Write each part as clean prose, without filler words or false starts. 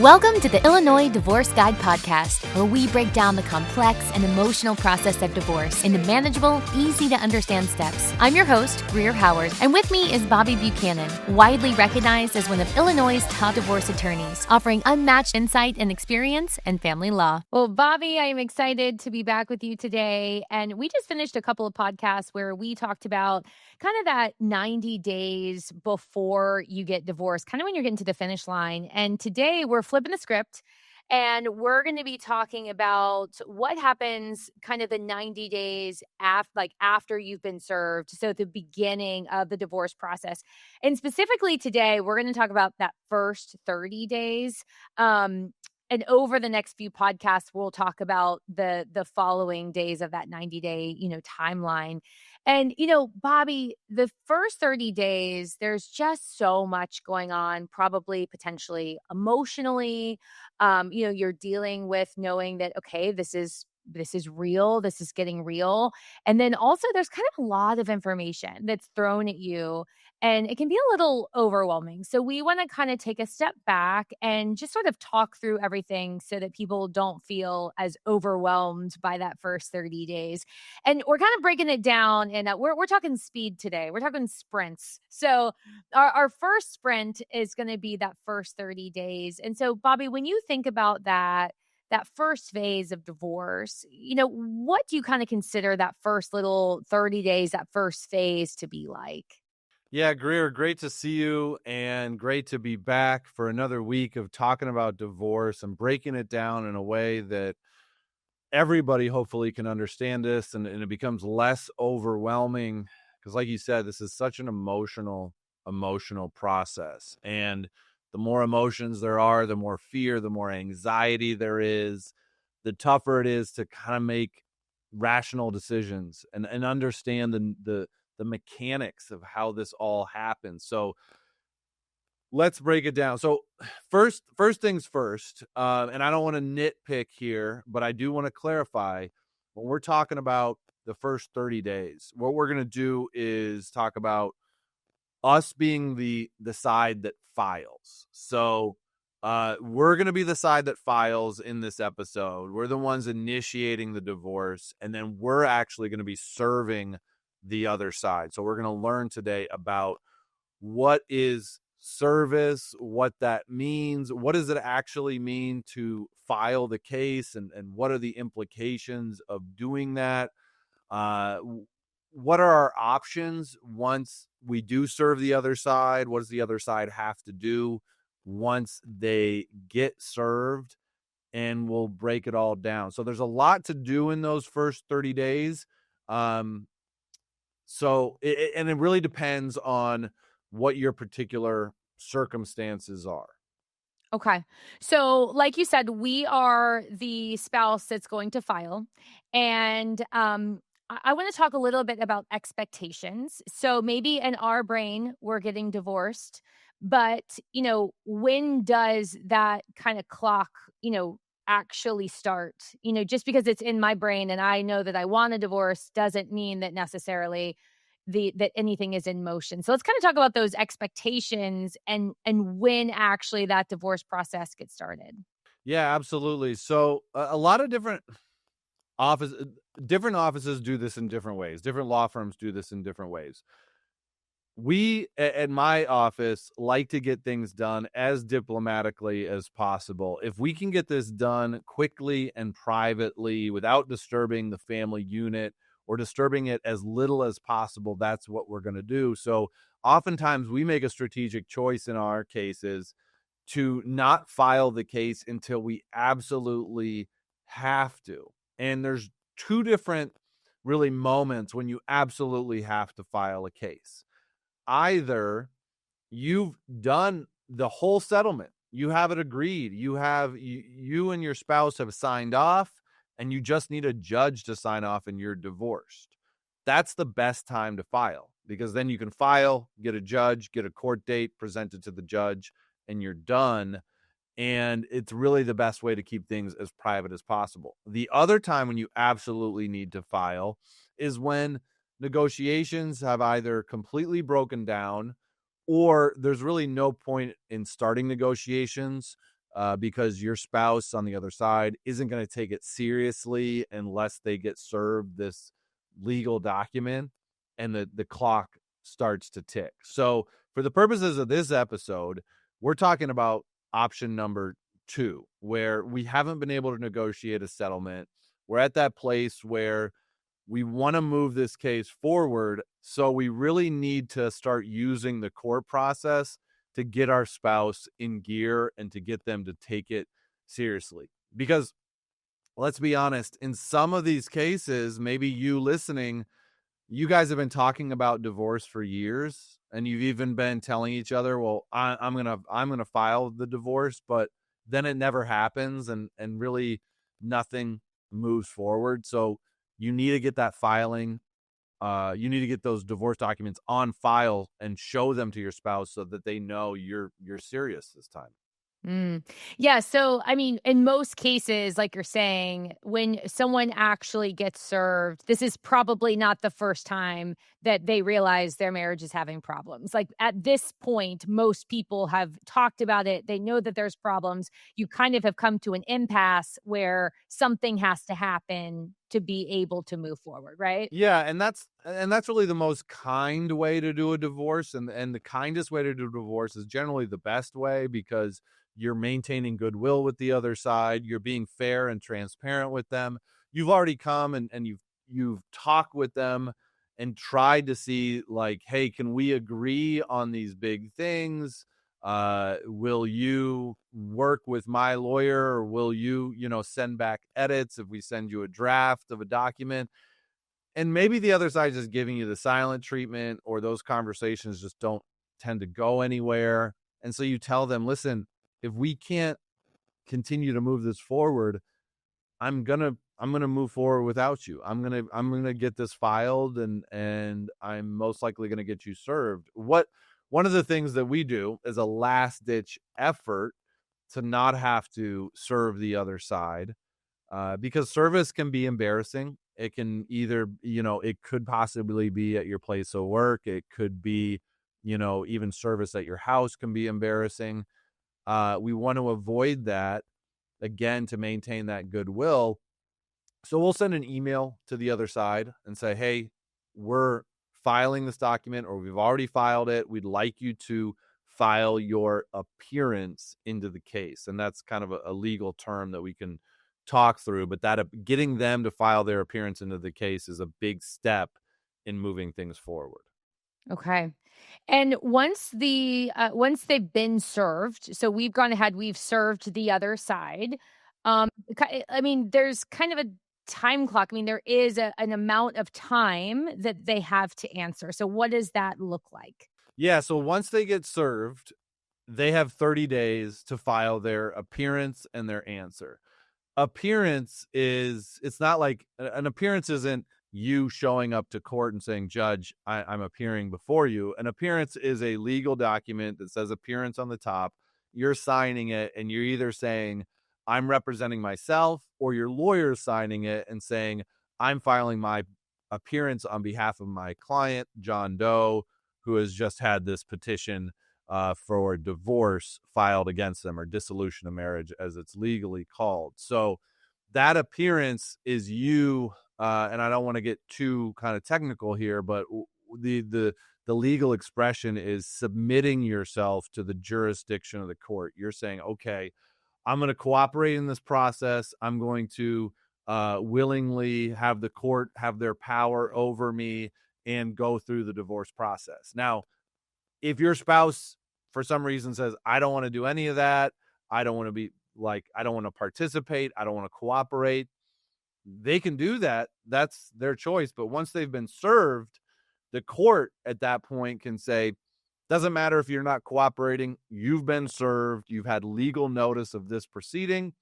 Welcome to the Illinois Divorce Guide podcast, where we break down the complex and emotional process of divorce into manageable, easy-to-understand steps. I'm your host, Greer Howard, and with me is Bobby Buchanan, widely recognized as one of Illinois' top divorce attorneys, offering unmatched insight and experience in family law. Well, Bobby, I am excited to be back with you today, and we just finished a couple of podcasts where we talked about kind of that 90 days before you get divorced, kind of when you're getting to the finish line. And today we're flipping the script and we're going to be talking about what happens kind of the 90 days after you've been served. So at the beginning of the divorce process. And specifically today, we're going to talk about that first 30 days. And over the next few podcasts, we'll talk about the following days of that 90-day, timeline. And, Bobby, the first 30 days, there's just so much going on, probably potentially emotionally. You're dealing with knowing that, okay, this is real. This is getting real. And then also there's kind of a lot of information that's thrown at you and it can be a little overwhelming. So we want to kind of take a step back and just sort of talk through everything so that people don't feel as overwhelmed by that first 30 days. And we're kind of breaking it down and we're talking speed today. We're talking sprints. So our first sprint is going to be that first 30 days. And so Bobby, when you think about that first phase of divorce, what do you kind of consider that first little 30 days, that first phase to be like? Yeah, Greer, great to see you and great to be back for another week of talking about divorce and breaking it down in a way that everybody hopefully can understand this and it becomes less overwhelming. Because like you said, this is such an emotional process. And the more emotions there are, the more fear, the more anxiety there is, the tougher it is to kind of make rational decisions and understand the mechanics of how this all happens. So let's break it down. So first things first, and I don't want to nitpick here, but I do want to clarify when we're talking about the first 30 days, what we're going to do is talk about us being the side that files. So we're going to be the side that files in this episode. We're the ones initiating the divorce, and then we're actually going to be serving the other side. So we're going to learn today about what is service, what that means, what does it actually mean to file the case, and what are the implications of doing that? What are our options once we do serve the other side? What does the other side have to do once they get served? And we'll break it all down. So there's a lot to do in those first 30 days. So it really depends on what your particular circumstances are. Okay. So like you said, we are the spouse that's going to file. And I want to talk a little bit about expectations. So maybe in our brain, we're getting divorced. But, when does that kind of clock, actually start? Just because it's in my brain and I know that I want a divorce doesn't mean that necessarily that anything is in motion. So let's kind of talk about those expectations and when actually that divorce process gets started. Yeah, absolutely. So a lot of different offices do this in different ways. Different law firms do this in different ways. We at my office like to get things done as diplomatically as possible. If we can get this done quickly and privately without disturbing the family unit or disturbing it as little as possible, that's what we're going to do. So oftentimes we make a strategic choice in our cases to not file the case until we absolutely have to. And there's two different really moments when you absolutely have to file a case. Either you've done the whole settlement, you have it agreed, you and your spouse have signed off, and you just need a judge to sign off and you're divorced. That's the best time to file, because then you can file, get a judge, get a court date, present it to the judge, and you're done. And it's really the best way to keep things as private as possible. The other time when you absolutely need to file is when negotiations have either completely broken down or there's really no point in starting negotiations because your spouse on the other side isn't going to take it seriously unless they get served this legal document and the clock starts to tick. So for the purposes of this episode, we're talking about option number 2, where we haven't been able to negotiate a settlement. We're at that place where we want to move this case forward. So we really need to start using the court process to get our spouse in gear and to get them to take it seriously. Because let's be honest, in some of these cases, maybe you listening, you guys have been talking about divorce for years, and you've even been telling each other, well, I'm gonna file the divorce, but then it never happens, and really nothing moves forward. So you need to get that filing. You need to get those divorce documents on file and show them to your spouse so that they know you're serious this time. Mm. Yeah. So, I mean, in most cases, like you're saying, when someone actually gets served, this is probably not the first time that they realize their marriage is having problems. Like at this point, most people have talked about it. They know that there's problems. You kind of have come to an impasse where something has to happen to be able to move forward, right? Yeah, and that's really the most kind way to do a divorce, and the kindest way to do a divorce is generally the best way, because you're maintaining goodwill with the other side, you're being fair and transparent with them. You've already come and you've talked with them and tried to see, like, hey, can we agree on these big things? Will you work with my lawyer, or will you, send back edits if we send you a draft of a document? And maybe the other side is just giving you the silent treatment, or those conversations just don't tend to go anywhere. And so you tell them, listen, if we can't continue to move this forward, I'm gonna move forward without you. I'm gonna get this filed, and I'm most likely gonna get you served. One of the things that we do is a last ditch effort to not have to serve the other side, because service can be embarrassing. It can either, it could possibly be at your place of work. It could be, even service at your house can be embarrassing. We want to avoid that, again, to maintain that goodwill. So we'll send an email to the other side and say, hey, we're filing this document, or we've already filed it. We'd like you to file your appearance into the case. And that's kind of a legal term that we can talk through, but that getting them to file their appearance into the case is a big step in moving things forward. Okay. And once they've been served, so we've gone ahead, we've served the other side. I mean, there's kind of a time clock. I mean, there is an amount of time that they have to answer. So what does that look like? Yeah. So once they get served, they have 30 days to file their appearance and their answer. Appearance it's not like an appearance isn't you showing up to court and saying, Judge, I'm appearing before you. An appearance is a legal document that says appearance on the top. You're signing it, and you're either saying, I'm representing myself, or your lawyer's signing it and saying, I'm filing my appearance on behalf of my client, John Doe, who has just had this petition for divorce filed against them, or dissolution of marriage, as it's legally called. So that appearance is you, and I don't want to get too kind of technical here, but the legal expression is submitting yourself to the jurisdiction of the court. You're saying, okay, I'm going to cooperate in this process. I'm going to willingly have the court have their power over me and go through the divorce process. Now, if your spouse for some reason says, I don't want to do any of that, I don't want to participate, I don't want to cooperate, they can do that. That's their choice. But once they've been served, the court at that point can say, doesn't matter if you're not cooperating, you've been served, you've had legal notice of this proceeding.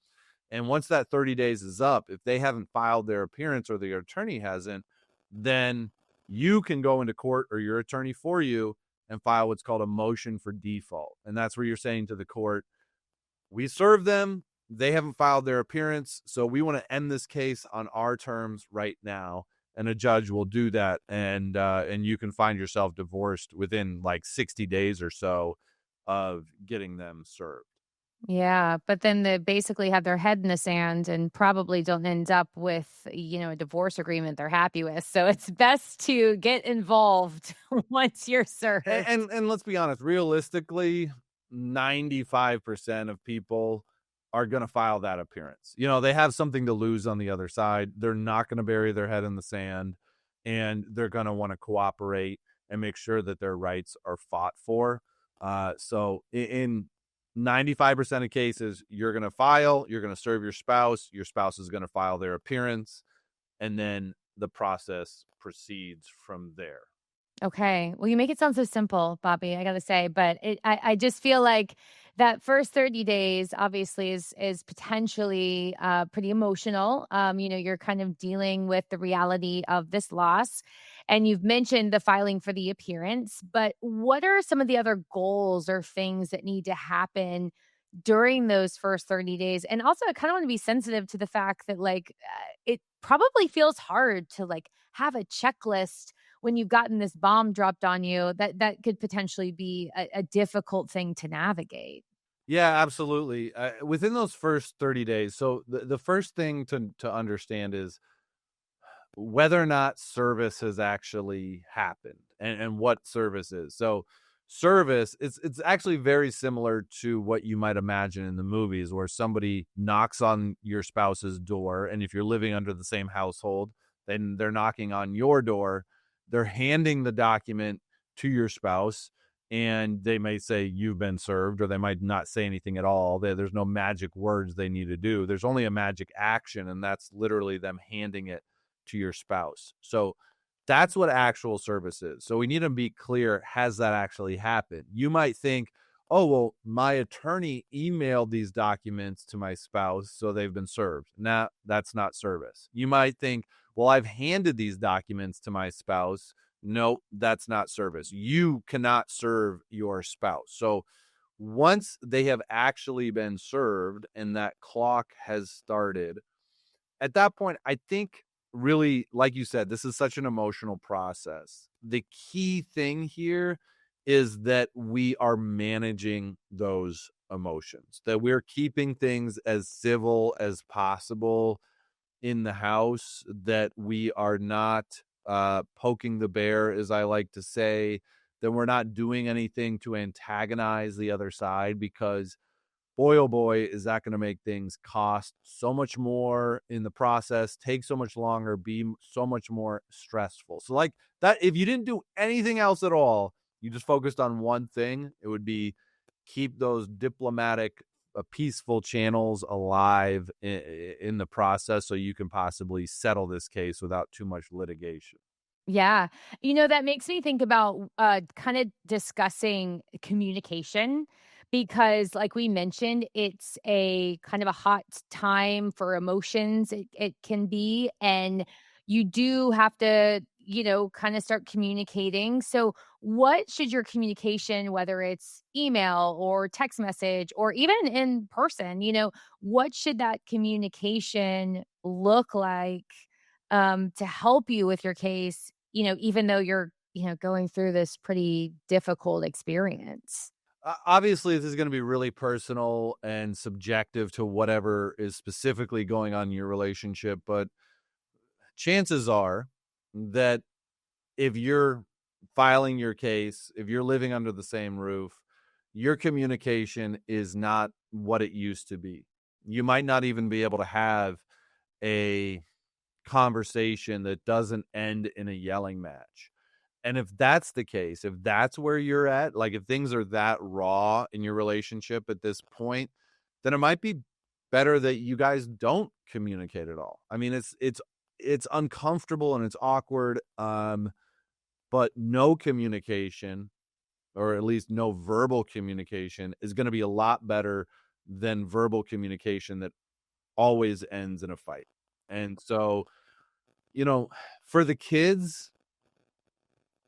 And once that 30 days is up, if they haven't filed their appearance, or the attorney hasn't, then you can go into court, or your attorney for you, and file what's called a motion for default. And that's where you're saying to the court, we served them, they haven't filed their appearance, so we want to end this case on our terms right now. And a judge will do that, and you can find yourself divorced within like 60 days or so of getting them served. Yeah, but then they basically have their head in the sand and probably don't end up with, a divorce agreement they're happy with. So it's best to get involved once you're served. And let's be honest, realistically, 95% of people are going to file that appearance. They have something to lose on the other side. They're not going to bury their head in the sand, and they're going to want to cooperate and make sure that their rights are fought for. So in 95% of cases, you're going to file, you're going to serve your spouse is going to file their appearance, and then the process proceeds from there. Okay. Well, you make it sound so simple, Bobby, I gotta say, but I just feel like that first 30 days obviously is potentially pretty emotional. You're kind of dealing with the reality of this loss. And you've mentioned the filing for the appearance, but what are some of the other goals or things that need to happen during those first 30 days? And also, I kind of want to be sensitive to the fact that, like, it probably feels hard to like have a checklist when you've gotten this bomb dropped on you, that could potentially be a difficult thing to navigate. Yeah, absolutely. Within those first 30 days, so the first thing to understand is whether or not service has actually happened, and what service is. So service, it's actually very similar to what you might imagine in the movies, where somebody knocks on your spouse's door, and if you're living under the same household, then they're knocking on your door, they're handing the document to your spouse, and they may say you've been served, or they might not say anything at all. There's no magic words they need to do. There's only a magic action, and that's literally them handing it to your spouse. So that's what actual service is. So we need to be clear, has that actually happened? You might think, oh, well, my attorney emailed these documents to my spouse, so they've been served. Nah, that's not service. You might think, well, I've handed these documents to my spouse. No, that's not service. You cannot serve your spouse. So once they have actually been served and that clock has started, at that point, I think really, like you said, this is such an emotional process. The key thing here is that we are managing those emotions, that we're keeping things as civil as possible in the house, that we are not poking the bear, as I like to say, that we're not doing anything to antagonize the other side, because boy, oh boy, is that going to make things cost so much more in the process, take so much longer, be so much more stressful. So like that, if you didn't do anything else at all, you just focused on one thing, it would be keep those diplomatic, peaceful channels alive in the process, so you can possibly settle this case without too much litigation. Yeah. That makes me think about kind of discussing communication because, like we mentioned, it's a kind of a hot time for emotions. It can be. And you do have to, kind of start communicating. So, what should your communication, whether it's email or text message or even in person, what should that communication look like? To help you with your case, even though you're, going through this pretty difficult experience. Obviously, this is going to be really personal and subjective to whatever is specifically going on in your relationship, but chances are that if you're filing your case, if you're living under the same roof, your communication is not what it used to be. You might not even be able to have a conversation that doesn't end in a yelling match. And if that's the case, if that's where you're at, like if things are that raw in your relationship at this point, then it might be better that you guys don't communicate at all. I mean, it's uncomfortable and it's awkward. But no communication, or at least no verbal communication, is going to be a lot better than verbal communication that always ends in a fight. And so, for the kids,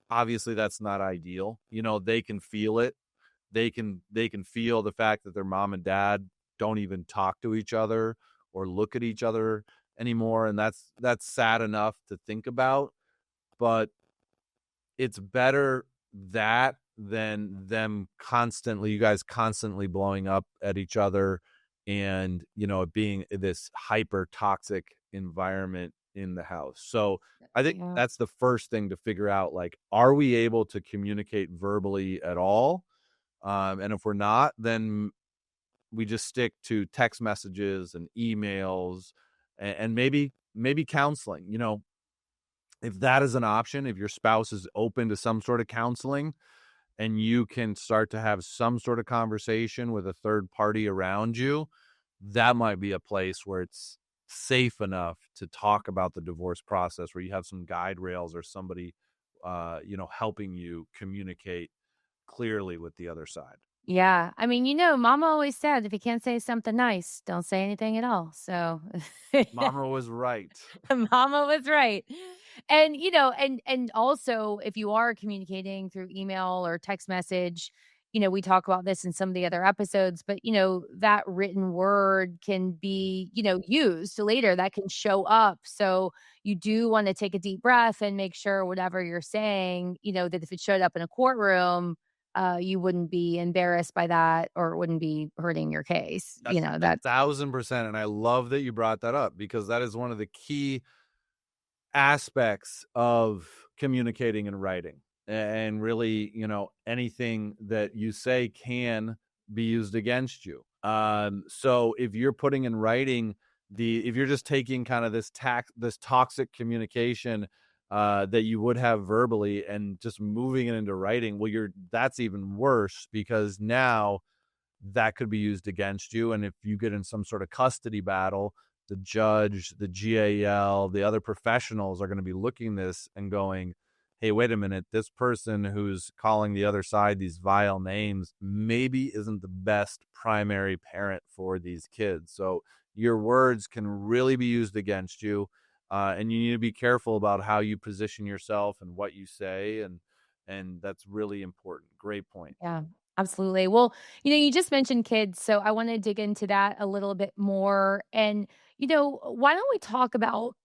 obviously that's not ideal. They can feel it. They can feel the fact that their mom and dad don't even talk to each other or look at each other anymore, and that's sad enough to think about, but it's better that than you guys constantly blowing up at each other and, it being this hyper toxic environment in the house. So I think Yeah. that's the first thing to figure out. Like, are we able to communicate verbally at all? And if we're not, then we just stick to text messages and emails and maybe counseling. If that is an option, if your spouse is open to some sort of counseling and you can start to have some sort of conversation with a third party around you, that might be a place where it's safe enough to talk about the divorce process, where you have some guide rails or somebody, helping you communicate clearly with the other side. Yeah. I mean, mama always said if you can't say something nice, don't say anything at all. So Mama was right. Mama was right. And and also if you are communicating through email or text message, we talk about this in some of the other episodes, but that written word can be, used later. That can show up. So you do want to take a deep breath and make sure whatever you're saying, that if it showed up in a courtroom, you wouldn't be embarrassed by that or it wouldn't be hurting your case. That's That 1,000%. And I love that you brought that up because that is one of the key aspects of communicating and writing. And really, anything that you say can be used against you. So if you're putting in writing if you're just taking kind of this toxic communication that you would have verbally and just moving it into writing, well, that's even worse because now that could be used against you. And if you get in some sort of custody battle, the judge, the GAL, the other professionals are going to be looking at this and going, hey, wait a minute, this person who's calling the other side these vile names maybe isn't the best primary parent for these kids. So your words can really be used against you. And you need to be careful about how you position yourself and what you say. And that's really important. Great point. Yeah, absolutely. Well, you just mentioned kids, so I want to dig into that a little bit more. And, why don't we talk about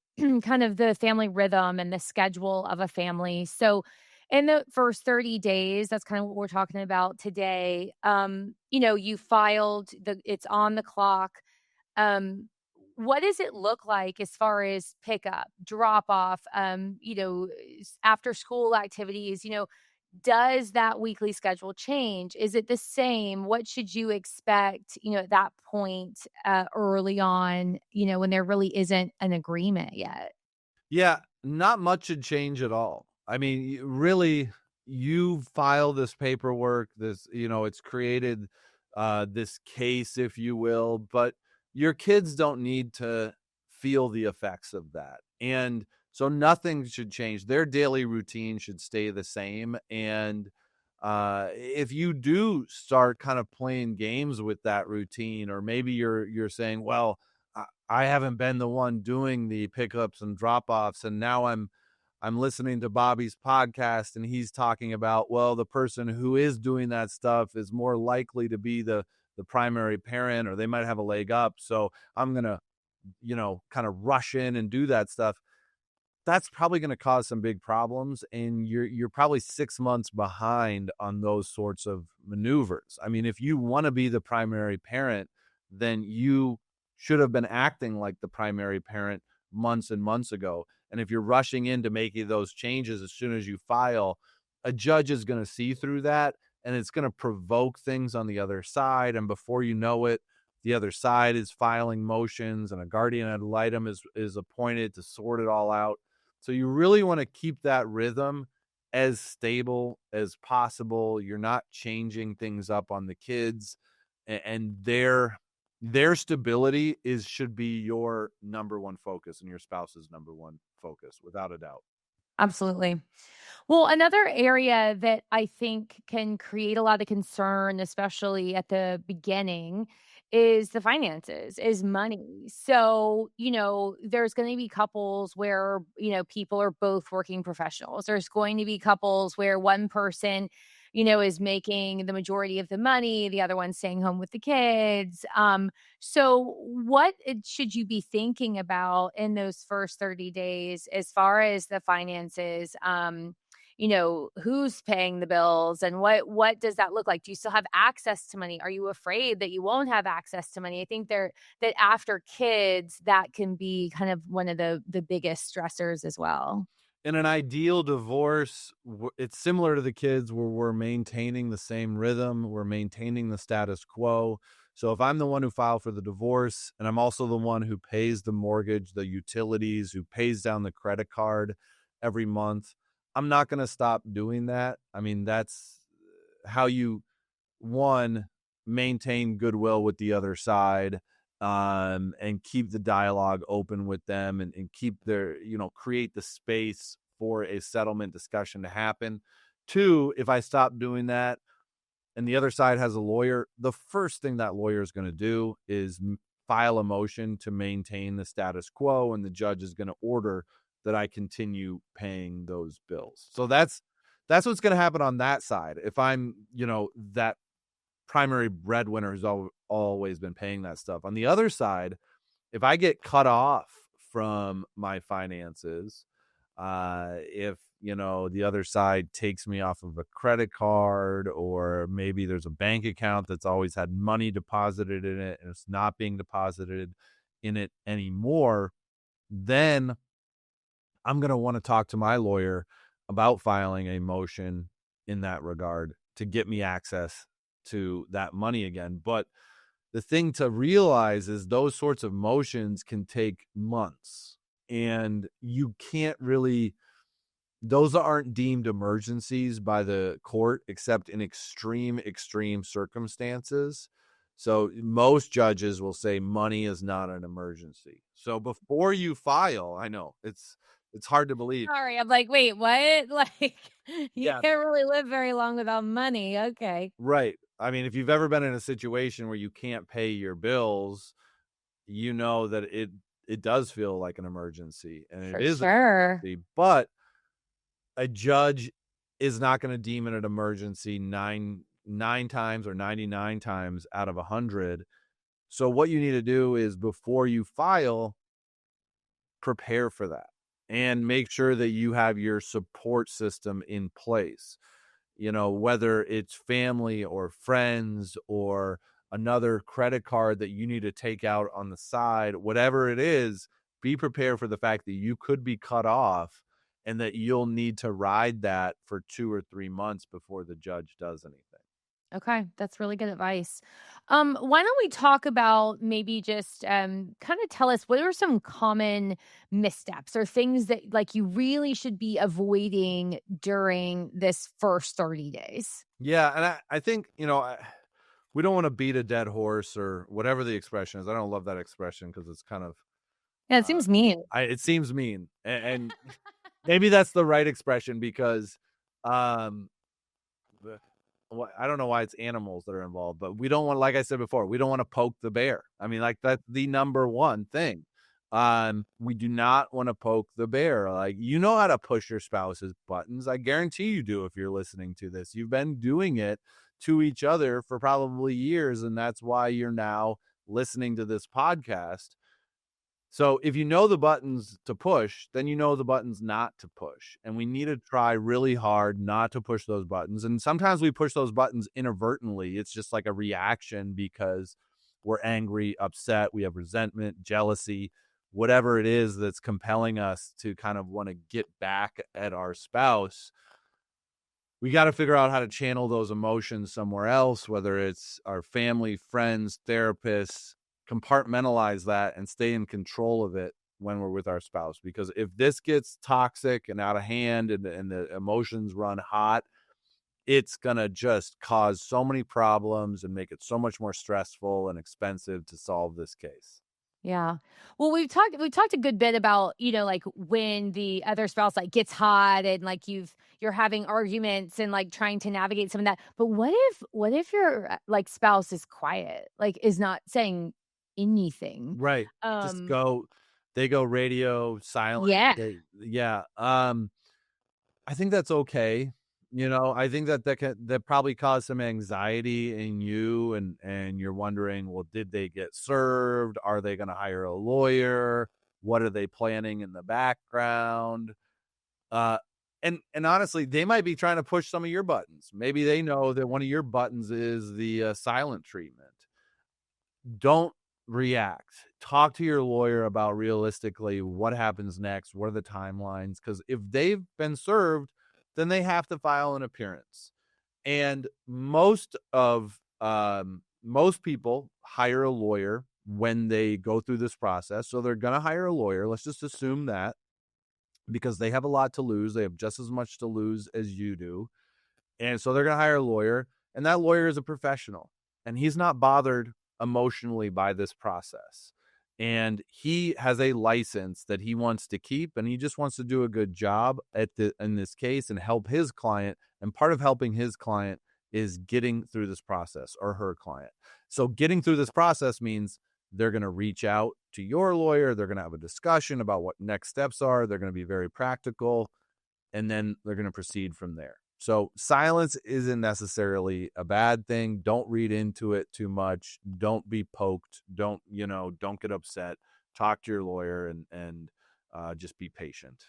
kind of the family rhythm and the schedule of a family? So, in the first 30 days, that's kind of what we're talking about today. You filed it's on the clock. Um, what does it look like as far as pickup, drop off, after school activities? Does that weekly schedule change? Is it the same? What should you expect, at that point, early on, when there really isn't an agreement yet? Yeah, not much should change at all. I mean, really, you file this paperwork, it's created this case, if you will, but your kids don't need to feel the effects of that. And so nothing should change. Their daily routine should stay the same. And if you do start kind of playing games with that routine, or maybe you're saying, well, I haven't been the one doing the pickups and drop-offs, and now I'm listening to Bobby's podcast and he's talking about, well, the person who is doing that stuff is more likely to be the primary parent, or they might have a leg up. So I'm going to, kind of rush in and do that stuff. That's probably going to cause some big problems, and you're probably 6 months behind on those sorts of maneuvers. I mean, if you want to be the primary parent, then you should have been acting like the primary parent months and months ago. And if you're rushing into making those changes as soon as you file, a judge is going to see through that, and it's going to provoke things on the other side. And before you know it, the other side is filing motions and a guardian ad litem is appointed to sort it all out. So you really want to keep that rhythm as stable as possible. You're not changing things up on the kids, and their stability should be your number one focus and your spouse's number one focus, without a doubt. Absolutely. Well, another area that I think can create a lot of concern, especially at the beginning, is the finances, is money. So, there's going to be couples where, people are both working professionals. There's going to be couples where one person, is making the majority of the money, the other one's staying home with the kids. So what should you be thinking about in those first 30 days as far as the finances? who's paying the bills and what does that look like? Do you still have access to money? Are you afraid that you won't have access to money? I think that after kids, that can be kind of one of the biggest stressors as well. In an ideal divorce, it's similar to the kids where we're maintaining the same rhythm, we're maintaining the status quo. So if I'm the one who filed for the divorce and I'm also the one who pays the mortgage, the utilities, who pays down the credit card every month, I'm not going to stop doing that. I mean, that's how you, one, maintain goodwill with the other side, and keep the dialogue open with them, and keep their, create the space for a settlement discussion to happen. Two, if I stop doing that and the other side has a lawyer, the first thing that lawyer is going to do is file a motion to maintain the status quo, and the judge is going to order that I continue paying those bills. So that's what's going to happen on that side. If I'm, that primary breadwinner who's always been paying that stuff. On the other side, if I get cut off from my finances, if the other side takes me off of a credit card, or maybe there's a bank account that's always had money deposited in it and it's not being deposited in it anymore, then I'm going to want to talk to my lawyer about filing a motion in that regard to get me access to that money again. But the thing to realize is those sorts of motions can take months, and you can't really, those aren't deemed emergencies by the court except in extreme circumstances. So most judges will say money is not an emergency. So before you file, I know it's hard to believe. Sorry, I'm like, wait, what? Like, you Yeah. can't really live very long without money. Okay. Right. I mean, if you've ever been in a situation where you can't pay your bills, you know that it does feel like an emergency, and For it is an sure. emergency, but a judge is not going to deem it an emergency nine times or 99 times out of 100. So what you need to do is, before you file, prepare for that and make sure that you have your support system in place. Whether it's family or friends or another credit card that you need to take out on the side, whatever it is, be prepared for the fact that you could be cut off and that you'll need to ride that for 2 or 3 months before the judge does anything. Okay, that's really good advice. Why don't we talk about maybe just kind of tell us what are some common missteps or things that like you really should be avoiding during this first 30 days? Yeah, and I think, we don't want to beat a dead horse or whatever the expression is. I don't love that expression because it's kind of, Yeah, it seems mean. it seems mean, and maybe that's the right expression because, I don't know why it's animals that are involved, but we don't want, like I said before, we don't want to poke the bear. I mean, like, that's the number one thing. We do not want to poke the bear. Like, how to push your spouse's buttons. I guarantee you do. If you're listening to this, you've been doing it to each other for probably years, and that's why you're now listening to this podcast. So if you know the buttons to push, then you know the buttons not to push. And we need to try really hard not to push those buttons. And sometimes we push those buttons inadvertently. It's just like a reaction because we're angry, upset, we have resentment, jealousy, whatever it is that's compelling us to kind of want to get back at our spouse. We got to figure out how to channel those emotions somewhere else, whether it's our family, friends, therapists. Compartmentalize that and stay in control of it when we're with our spouse. Because if this gets toxic and out of hand and the emotions run hot, it's going to just cause so many problems and make it so much more stressful and expensive to solve this case. Yeah. Well, we've talked a good bit about, like when the other spouse like gets hot and like you're having arguments and like trying to navigate some of that. But what if your like spouse is quiet, like is not saying anything? Right. They go radio silent. Yeah. I think that's okay. I think that probably caused some anxiety in you, and you're wondering, well, did they get served? Are they going to hire a lawyer? What are they planning in the background? And honestly, they might be trying to push some of your buttons. Maybe they know that one of your buttons is the silent treatment. Don't react. Talk to your lawyer about realistically what happens next, what are the timelines, because if they've been served, then they have to file an appearance. And most people hire a lawyer when they go through this process. So they're going to hire a lawyer. Let's just assume that, because they have a lot to lose. They have just as much to lose as you do. And so they're going to hire a lawyer, and that lawyer is a professional, and he's not bothered emotionally by this process. And he has a license that he wants to keep, and he just wants to do a good job in this case and help his client. And part of helping his client is getting through this process, or her client. So getting through this process means they're going to reach out to your lawyer. They're going to have a discussion about what next steps are. They're going to be very practical, and then they're going to proceed from there. So silence isn't necessarily a bad thing. Don't read into it too much. Don't be poked. Don't get upset. Talk to your lawyer and just be patient.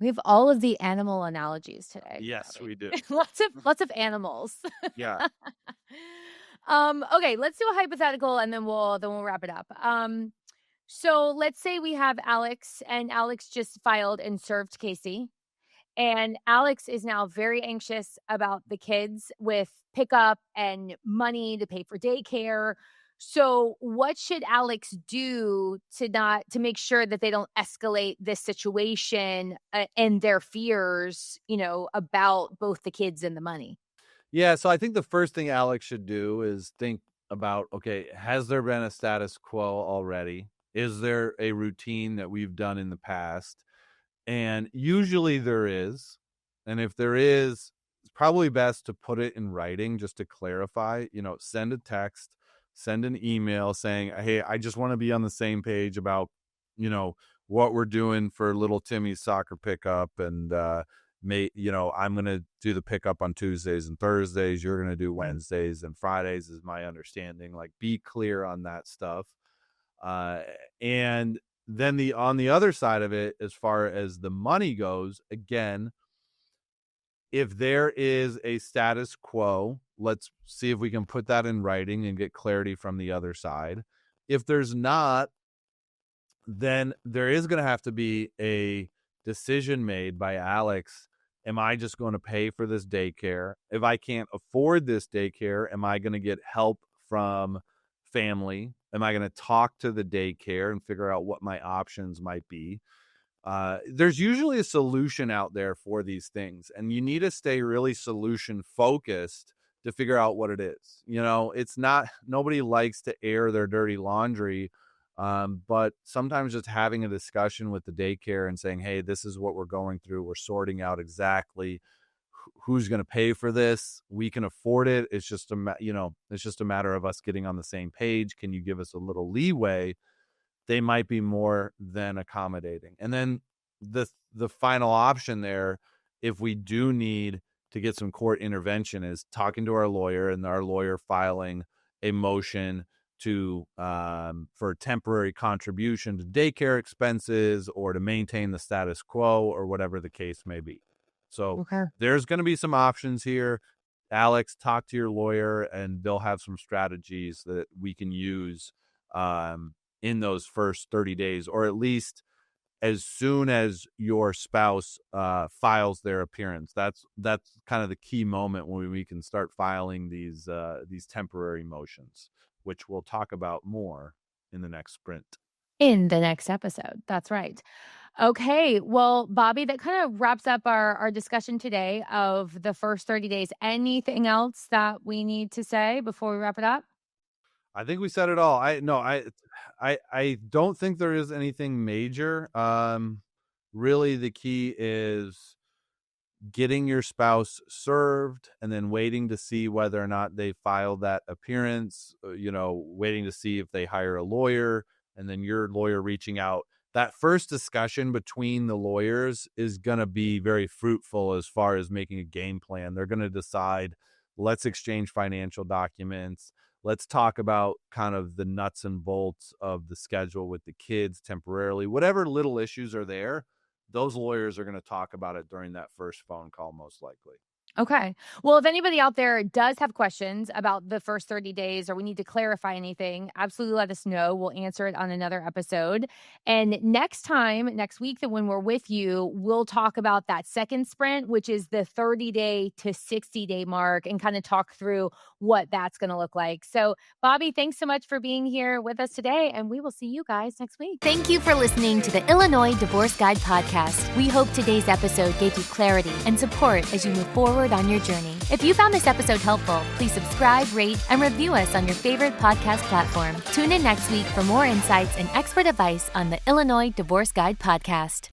We have all of the animal analogies today. Yes, Bobby. we do. lots of animals. Yeah. Okay, let's do a hypothetical and then we'll wrap it up. So let's say we have Alex, and Alex just filed and served Casey. And Alex is now very anxious about the kids with pickup and money to pay for daycare. So what should Alex do to make sure that they don't escalate this situation and their fears, about both the kids and the money? Yeah, so I think the first thing Alex should do is think about, okay, has there been a status quo already? Is there a routine that we've done in the past? And usually there is. And if there is, it's probably best to put it in writing just to clarify. Send a text, send an email saying, hey, I just want to be on the same page about, what we're doing for little Timmy's soccer pickup. And, I'm going to do the pickup on Tuesdays and Thursdays. You're going to do Wednesdays and Fridays is my understanding. Like, be clear on that stuff. And then on the other side of it, as far as the money goes, again, if there is a status quo, let's see if we can put that in writing and get clarity from the other side. If there's not, then there is going to have to be a decision made by Alex. Am I just going to pay for this daycare? If I can't afford this daycare, am I going to get help from family? Am I going to talk to the daycare and figure out what my options might be? There's usually a solution out there for these things, and you need to stay really solution focused to figure out what it is. It's not, nobody likes to air their dirty laundry. But sometimes just having a discussion with the daycare and saying, hey, this is what we're going through. We're sorting out exactly who's going to pay for this. We can afford it. It's just a matter of us getting on the same page. Can you give us a little leeway? They might be more than accommodating. And then the final option there, if we do need to get some court intervention, is talking to our lawyer, and our lawyer filing a motion for temporary contribution to daycare expenses, or to maintain the status quo, or whatever the case may be. So There's going to be some options here. Alex, talk to your lawyer, and they'll have some strategies that we can use in those first 30 days, or at least as soon as your spouse files their appearance. That's kind of the key moment when we can start filing these temporary motions, which we'll talk about more in the next sprint. In the next episode. That's right. Okay. Well, Bobby, that kind of wraps up our discussion today of the first 30 days. Anything else that we need to say before we wrap it up? I think we said it all. I don't think there is anything major. Really the key is getting your spouse served, and then waiting to see whether or not they file that appearance, waiting to see if they hire a lawyer, and then your lawyer reaching out. That first discussion between the lawyers is going to be very fruitful as far as making a game plan. They're going to decide, let's exchange financial documents. Let's talk about kind of the nuts and bolts of the schedule with the kids temporarily. Whatever little issues are there, those lawyers are going to talk about it during that first phone call, most likely. Okay. Well, if anybody out there does have questions about the first 30 days or we need to clarify anything, absolutely let us know. We'll answer it on another episode. And next week, that when we're with you, we'll talk about that second sprint, which is the 30-day to 60-day mark, and kind of talk through what that's going to look like. So, Bobby, thanks so much for being here with us today, and we will see you guys next week. Thank you for listening to the Illinois Divorce Guide podcast. We hope today's episode gave you clarity and support as you move forward on your journey. If you found this episode helpful, please subscribe, rate, and review us on your favorite podcast platform. Tune in next week for more insights and expert advice on the Illinois Divorce Guide podcast.